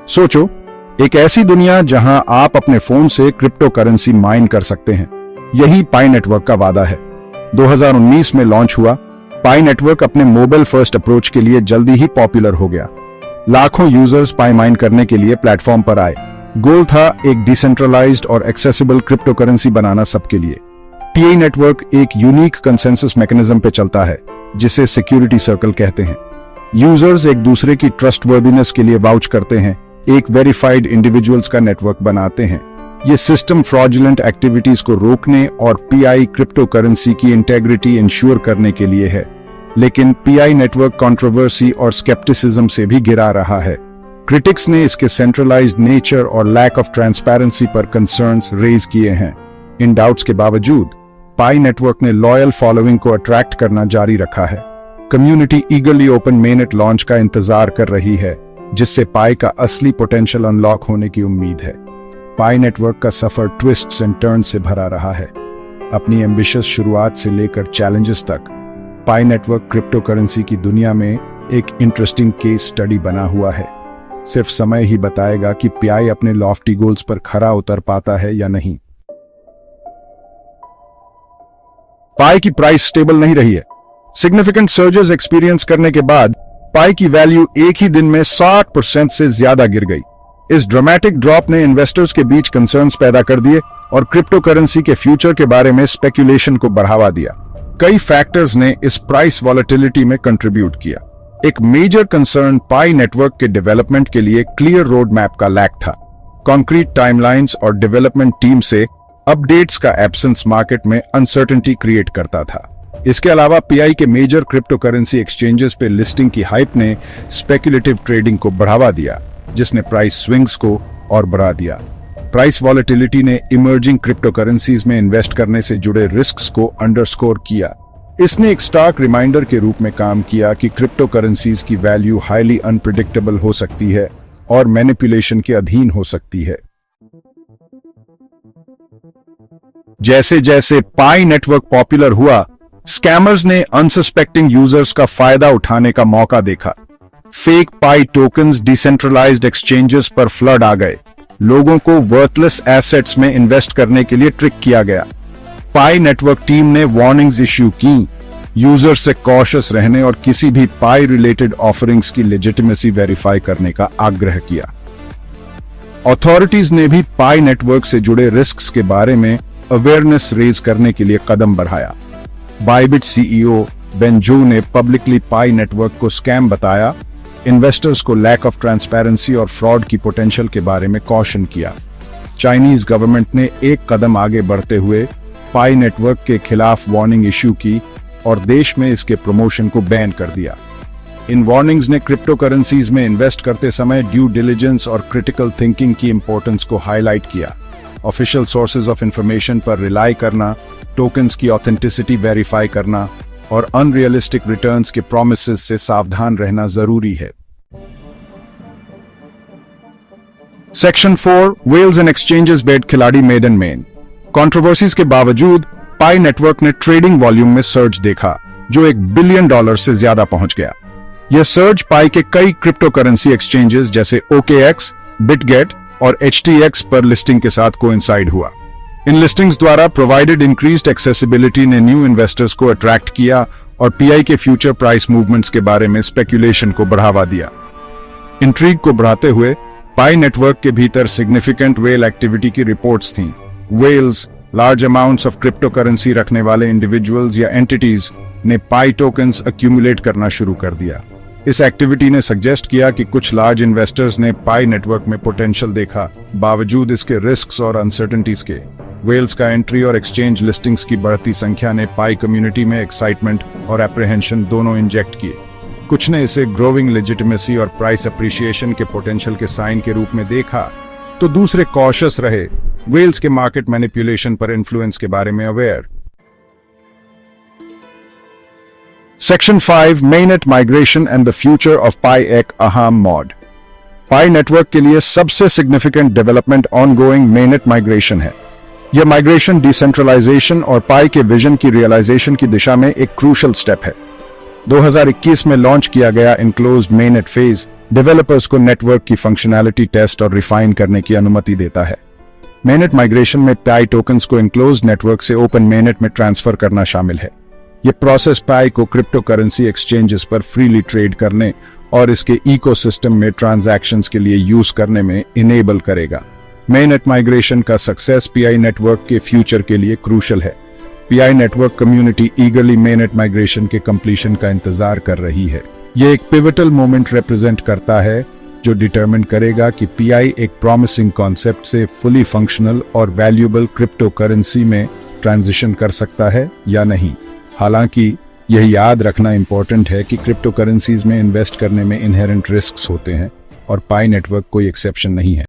सोचो, एक ऐसी दुनिया जहां आप अपने फोन से क्रिप्टो करेंसी माइन कर सकते हैं। यही पाई नेटवर्क का वादा है। 2019 में लॉन्च हुआ पाई नेटवर्क अपने मोबाइल फर्स्ट अप्रोच के लिए जल्दी ही पॉपुलर हो गया। लाखों यूजर्स पाई माइन करने के लिए प्लेटफॉर्म पर आए। गोल था एक डिसेंट्रलाइज्ड और एक्सेसिबल क्रिप्टो करेंसी बनाना सबके लिए। पाई नेटवर्क एक यूनिक कंसेंसस मैकेनिज्म पे चलता है जिसे सिक्योरिटी सर्कल कहते हैं। यूजर्स एक दूसरे की ट्रस्टवर्दीनेस के लिए वाउच करते हैं, एक वेरीफाइड इंडिविजुअल्स का नेटवर्क बनाते हैं। ये सिस्टम फ्रॉडुलेंट एक्टिविटीज को रोकने और पीआई क्रिप्टो करेंसी की इंटेग्रिटी इंश्योर करने के लिए है। लेकिन पीआई नेटवर्क कंट्रोवर्सी और स्केप्टिसिज्म से भी घिरा रहा है। क्रिटिक्स ने इसके सेंट्रलाइज्ड नेचर और लैक ऑफ ट्रांसपेरेंसी पर कंसर्न्स रेज किए हैं। इन डाउट्स के बावजूद पाई नेटवर्क ने लॉयल फॉलोइंग को अट्रैक्ट करना जारी रखा है। कम्युनिटी ईगरली ओपन मेननेट लॉन्च का इंतजार कर रही है, जिससे पाई का असली पोटेंशियल अनलॉक होने की उम्मीद है। पाई नेटवर्क का सफर ट्विस्ट्स एंड टर्न्स से भरा रहा है। अपनी एम्बिशियस शुरुआत से लेकर चैलेंजेस तक, पाई नेटवर्क क्रिप्टो करेंसी की दुनिया में एक इंटरेस्टिंग केस स्टडी बना हुआ है। सिर्फ समय ही बताएगा कि पाई अपने लॉफ्टी गोल्स पर खरा उतर पाता है या नहीं। पाई की प्राइस स्टेबल नहीं रही है। सिग्निफिकेंट सर्जेस एक्सपीरियंस करने के बाद पाई की वैल्यू एक ही दिन में 60% से ज्यादा गिर गई। इस ड्रामेटिक ड्रॉप ने इन्वेस्टर्स के बीच कंसर्न्स पैदा कर दिए और क्रिप्टो करेंसी के फ्यूचर के बारे में स्पेक्यूलेशन को बढ़ावा दिया। कई फैक्टर्स ने इस प्राइस वॉलेटिलिटी में कंट्रीब्यूट किया। एक मेजर कंसर्न पाई नेटवर्क के डेवलपमेंट के लिए क्लियर रोड मैप का लैक था। कॉन्क्रीट टाइमलाइंस और डेवलपमेंट टीम से अपडेट्स का एब्सेंस मार्केट में अनसर्टेनिटी क्रिएट करता था। इसके अलावा पीआई के मेजर क्रिप्टो करेंसी एक्सचेंजेस पे लिस्टिंग की हाइप ने स्पेक्युलेटिव ट्रेडिंग को बढ़ावा दिया, जिसने प्राइस स्विंग्स को और बढ़ा दिया। प्राइस वॉलेटिलिटी ने इमर्जिंग क्रिप्टो करेंसीज में इन्वेस्ट करने से जुड़े रिस्क्स को अंडरस्कोर किया। इसने एक स्टार्क रिमाइंडर के रूप में काम किया कि क्रिप्टो करेंसीज की वैल्यू हाईली अनप्रिडिक्टेबल हो सकती है और मैनिपुलेशन के अधीन हो सकती है। जैसे जैसे पाई नेटवर्क पॉपुलर हुआ, स्कैमर्स ने अनसस्पेक्टिंग यूजर्स का फायदा उठाने का मौका देखा। फेक पाई टोकन्स डिसेंट्रलाइज्ड एक्सचेंजेस पर फ्लड आ गए। लोगों को वर्थलेस एसेट्स में इन्वेस्ट करने के लिए ट्रिक किया गया। पाई नेटवर्क टीम ने वार्निंग्स इश्यू की, यूजर्स से कॉशियस रहने और किसी भी पाई रिलेटेड ऑफरिंग्स की लेजिटिमेसी वेरीफाई करने का आग्रह किया। अथॉरिटीज ने भी पाई नेटवर्क से जुड़े रिस्क्स के बारे में अवेयरनेस रेज करने के लिए कदम बढ़ाया। बाइबिट सीईओ बेन जो ने पब्लिकली पाई नेटवर्क को स्कैम बताया, इन्वेस्टर्स को लैक ऑफ ट्रांसपेरेंसी और फ्रॉड की पोटेंशियल के बारे में कॉशन किया। चाइनीज गवर्नमेंट ने एक कदम आगे बढ़ते हुए पाई नेटवर्क के खिलाफ वार्निंग इश्यू की और देश में इसके प्रमोशन को बैन कर दिया। इन वार्निंग्स ने क्रिप्टो करेंसीज में इन्वेस्ट करते समय ड्यू डिलिजेंस और क्रिटिकल थिंकिंग की इंपॉर्टेंस को हाईलाइट किया। ऑफिशियल सोर्सेज ऑफ इंफॉर्मेशन पर रिलाई करना, टोकन्स की ऑथेंटिसिटी वेरीफाई करना और अनरियलिस्टिक रिटर्न्स के प्रॉमिसेस से सावधान रहना जरूरी है। सेक्शन 4 व्हेल्स एंड एक्सचेंजेस बेट खिलाड़ी मेड एंड मेन। कंट्रोवर्सीज के बावजूद पाई नेटवर्क ने ट्रेडिंग वॉल्यूम में सर्ज देखा, जो $1 बिलियन से ज्यादा पहुंच गया। यह सर्ज पाई के कई क्रिप्टो करेंसी एक्सचेंजेस जैसे OKX, बिटगेट और HTX पर लिस्टिंग के साथ कोइंसाइड हुआ। इन लिस्टिंग्स द्वारा प्रोवाइडेड इंक्रीज्ड एक्सेसिबिलिटी ने न्यू इन्वेस्टर्स को अट्रैक्ट किया और पीआई के फ्यूचर प्राइस मूवमेंट्स के बारे में स्पेक्यूलेशन को बढ़ावा दिया। इंट्रीग को बढ़ाते हुए पाई नेटवर्क के भीतर सिग्निफिकेंट व्हेल एक्टिविटी की रिपोर्ट्स थीं। Whales, large amounts of crypto currency रखने वाले इंडिविजुअल्स या एंटिटीज ने पाई टोकन्स एक्यूमुलेट करना शुरू कर दिया। इस एक्टिविटी ने सजेस्ट किया कि कुछ लार्ज इन्वेस्टर्स ने पाई नेटवर्क में पोटेंशियल देखा, बावजूद इसके रिस्क्स और अनसर्टेनिटीज के। व्हेल्स का एंट्री और एक्सचेंज लिस्टिंग्स की बढ़ती संख्या ने पाई कम्युनिटी में एक्साइटमेंट और एप्रीहेंशन दोनों इंजेक्ट किए। कुछ ने इसे ग्रोइंग लेजिटिमेसी और प्राइस अप्रिशिएशन के पोटेंशियल के साइन के रूप में देखा, तो दूसरे कॉशियस रहे, व्हेल्स के मार्केट मैनिपुलेशन पर इन्फ्लुएंस के बारे में aware. Section 5 mainnet migration and the future of pi एक अहम मॉड। पाई नेटवर्क के लिए सबसे significant development ongoing mainnet migration है। यह माइग्रेशन डिसेंट्रलाइजेशन और पाई के विजन की रियलाइजेशन की दिशा में एक क्रूशल स्टेप है। 2021 में लॉन्च किया गया इनक्लोज्ड मेननेट फेज डेवलपर्स को नेटवर्क की फंक्शनैलिटी टेस्ट और रिफाइन करने की अनुमति देता है। मेनेट माइग्रेशन में पाई टोकन्स को इनक्लोज नेटवर्क से ओपन मेनेट में ट्रांसफर करना शामिल है। यह प्रोसेस पाई को क्रिप्टो करेंसी एक्सचेंजेस पर फ्रीली ट्रेड करने और इसके इकोसिस्टम में ट्रांजैक्शंस के लिए यूज करने में इनेबल करेगा। मेनेट माइग्रेशन का सक्सेस पीआई नेटवर्क के फ्यूचर के लिए क्रूशल है। Pi network community ईगरली mainnet migration के कंप्लीशन का इंतजार कर रही है। यह एक पिवटल मोमेंट रिप्रेजेंट करता है जो डिटरमिन करेगा कि पीआई एक प्रॉमिसिंग कॉन्सेप्ट से फुली फंक्शनल और वैल्यूएबल क्रिप्टो करेंसी में ट्रांजिशन कर सकता है या नहीं। हालांकि यह याद रखना इंपॉर्टेंट है कि क्रिप्टो करेंसीज में इन्वेस्ट करने में इनहेरेंट रिस्क्स होते हैं और पाई नेटवर्क कोई एक्सेप्शन नहीं है।